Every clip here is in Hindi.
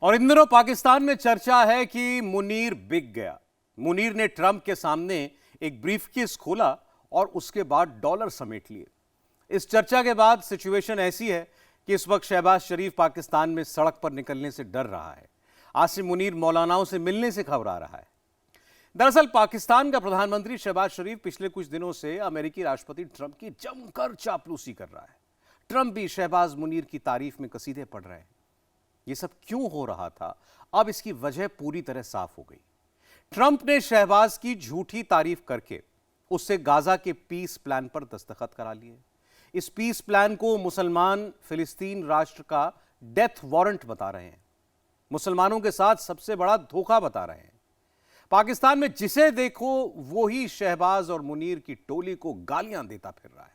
और इन दिनों पाकिस्तान में चर्चा है कि मुनीर बिक गया। मुनीर ने ट्रंप के सामने एक ब्रीफकेस खोला और उसके बाद डॉलर समेट लिए। इस चर्चा के बाद सिचुएशन ऐसी है कि इस वक्त शहबाज शरीफ पाकिस्तान में सड़क पर निकलने से डर रहा है। आसिम मुनीर मौलानाओं से मिलने से घबरा रहा है। दरअसल पाकिस्तान का प्रधानमंत्री शहबाज शरीफ पिछले कुछ दिनों से अमेरिकी राष्ट्रपति ट्रंप की जमकर चापलूसी कर रहा है। ट्रंप भी शहबाज मुनीर की तारीफ में कसीदे पढ़ रहे हैं। ये सब क्यों हो रहा था, अब इसकी वजह पूरी तरह साफ हो गई। ट्रंप ने शहबाज की झूठी तारीफ करके उससे गाजा के पीस प्लान पर दस्तखत करा लिए। इस पीस प्लान को मुसलमान फिलिस्तीन राष्ट्र का डेथ वारंट बता रहे हैं, मुसलमानों के साथ सबसे बड़ा धोखा बता रहे हैं। पाकिस्तान में जिसे देखो वो ही शहबाज और मुनीर की टोली को गालियां देता फिर रहा है।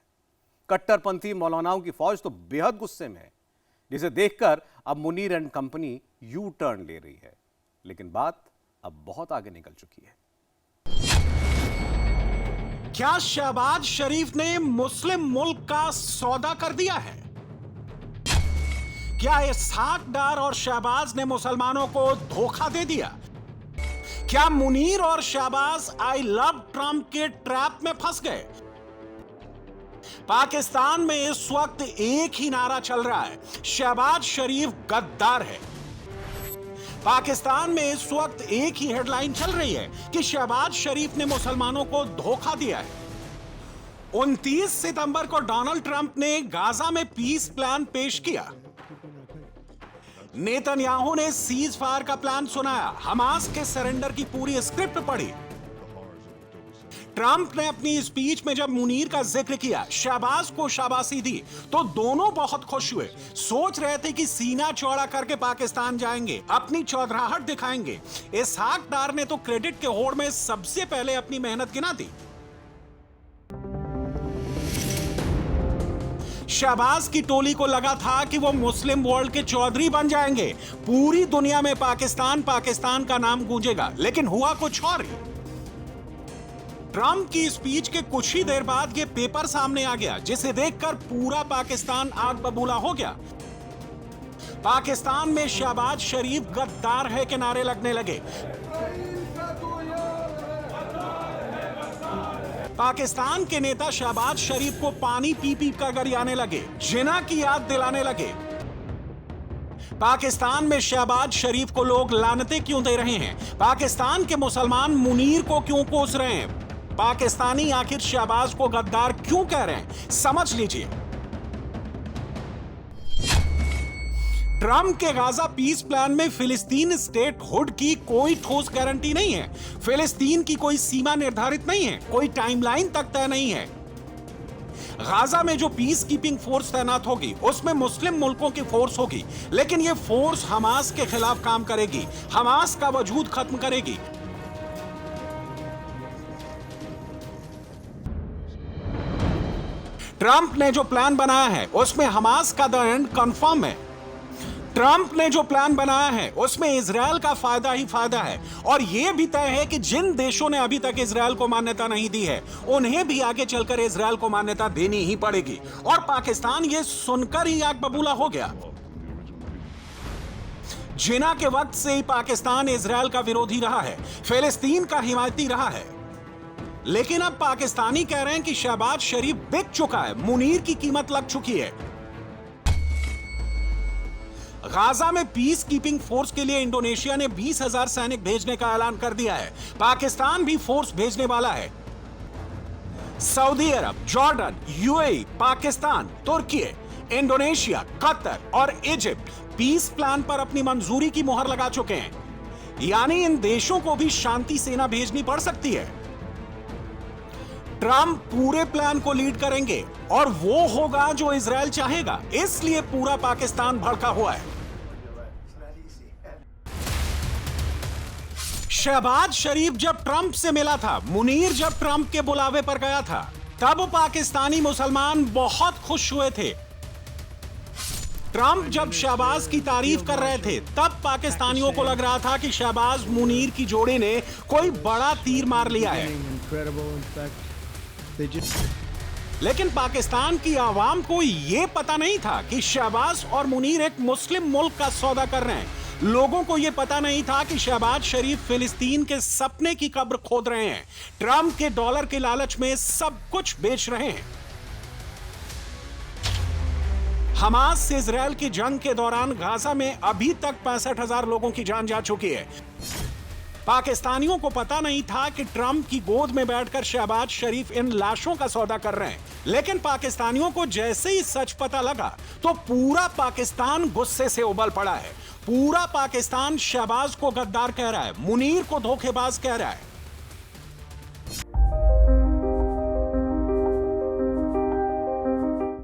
कट्टरपंथी मौलानाओं की फौज तो बेहद गुस्से में है, जिसे देखकर अब Munir and company U turn ले रही है। लेकिन बात अब बहुत आगे निकल चुकी है। क्या शहबाज शरीफ ने मुस्लिम मुल्क का सौदा कर दिया है? क्या इसहाक डार और शहबाज ने मुसलमानों को धोखा दे दिया? क्या मुनीर और शहबाज आई लव ट्रंप के ट्रैप में फंस गए? पाकिस्तान में इस वक्त एक ही नारा चल रहा है, शहबाज शरीफ गद्दार है। पाकिस्तान में इस वक्त एक ही हेडलाइन चल रही है कि शहबाज शरीफ ने मुसलमानों को धोखा दिया है। 29 सितंबर को डोनाल्ड ट्रंप ने गाजा में पीस प्लान पेश किया। नेतन्याहू ने सीज फायर का प्लान सुनाया, हमास के सरेंडर की पूरी स्क्रिप्ट पढ़ी। ट्रंप ने अपनी स्पीच में जब मुनीर का जिक्र किया, शहबाज को शाबाशी दी, तो दोनों बहुत खुश हुए। सोच रहे थे कि सीना चौड़ा करके पाकिस्तान जाएंगे, अपनी चौधराहट दिखाएंगे। इसहाक डार ने तो क्रेडिट के होड़ में सबसे पहले अपनी मेहनत गिना दी। शहबाज की टोली को लगा था कि वो मुस्लिम वर्ल्ड के चौधरी बन जाएंगे, पूरी दुनिया में पाकिस्तान पाकिस्तान का नाम गूंजेगा। लेकिन हुआ कुछ और ही। ट्रंप की स्पीच के कुछ ही देर बाद ये पेपर सामने आ गया, जिसे देखकर पूरा पाकिस्तान आग बबूला हो गया। पाकिस्तान में शहबाज शरीफ गद्दार है के नारे लगने लगे। पाकिस्तान के नेता शहबाज शरीफ को पानी पी पी कर गरियाने लगे, जिना की याद दिलाने लगे। पाकिस्तान में शहबाज शरीफ को लोग लानतें क्यों दे रहे हैं? पाकिस्तान के मुसलमान मुनीर को क्यों कोस रहे हैं? पाकिस्तानी आखिर शहबाज को गद्दार क्यों कह रहे हैं? समझ लीजिए। ट्रंप के गाजा पीस प्लान में फिलिस्तीन स्टेट हुड की कोई ठोस गारंटी नहीं है। फिलिस्तीन की कोई सीमा निर्धारित नहीं है, कोई टाइमलाइन तक तय नहीं है। गाजा में जो पीस कीपिंग फोर्स तैनात होगी, उसमें मुस्लिम मुल्कों की फोर्स होगी, लेकिन यह फोर्स हमास के खिलाफ काम करेगी, हमास का वजूद खत्म करेगी। ट्रंप ने जो प्लान बनाया है उसमें हमास का द एंड कंफर्म है। ट्रंप ने जो प्लान बनाया है उसमें इजराइल का फायदा ही फायदा है, और यह भी तय है कि जिन देशों ने अभी तक इजराइल को मान्यता नहीं दी है, उन्हें भी आगे चलकर इजराइल को मान्यता देनी ही पड़ेगी। और पाकिस्तान यह सुनकर ही आग बबूला हो गया। जिना के वक्त से ही पाकिस्तान इजराइल का विरोधी रहा है, फिलिस्तीन का हिमायती रहा है। लेकिन अब पाकिस्तानी कह रहे हैं कि शहबाज शरीफ बिक चुका है, मुनीर की कीमत लग चुकी है। गाजा में पीस कीपिंग फोर्स के लिए इंडोनेशिया ने 20,000 सैनिक भेजने का ऐलान कर दिया है। पाकिस्तान भी फोर्स भेजने वाला है। सऊदी अरब, जॉर्डन, यूएई, पाकिस्तान, तुर्की, इंडोनेशिया, कतर और इजिप्ट पीस प्लान पर अपनी मंजूरी की मुहर लगा चुके हैं। यानी इन देशों को भी शांति सेना भेजनी पड़ सकती है। ट्रंप पूरे प्लान को लीड करेंगे और वो होगा जो इजराइल चाहेगा, इसलिए पूरा पाकिस्तान भड़का हुआ है। शहबाज शरीफ जब ट्रंप से मिला था, मुनीर जब ट्रंप के बुलावे पर गया था, तब पाकिस्तानी मुसलमान बहुत खुश हुए थे। ट्रंप जब शहबाज की तारीफ कर रहे थे, तब पाकिस्तानियों को लग रहा था कि शहबाज मुनीर की जोड़ी ने कोई बड़ा तीर मार लिया है। लेकिन पाकिस्तान की आवाम को यह पता नहीं था कि शहबाज और मुनीर एक मुस्लिम मुल्क का सौदा कर रहे हैं। लोगों को यह पता नहीं था कि शहबाज शरीफ फिलिस्तीन के सपने की कब्र खोद रहे हैं, ट्रंप के डॉलर के लालच में सब कुछ बेच रहे हैं। हमास से इजरायल की जंग के दौरान गाजा में अभी तक 65,000 लोगों की जान जा चुकी है। पाकिस्तानियों को पता नहीं था कि ट्रंप की गोद में बैठकर शहबाज शरीफ इन लाशों का सौदा कर रहे हैं, लेकिन पाकिस्तानियों को जैसे ही सच पता लगा तो पूरा पाकिस्तान गुस्से से उबल पड़ा है। पूरा पाकिस्तान शहबाज को गद्दार कह रहा है, मुनीर को धोखेबाज कह रहा है।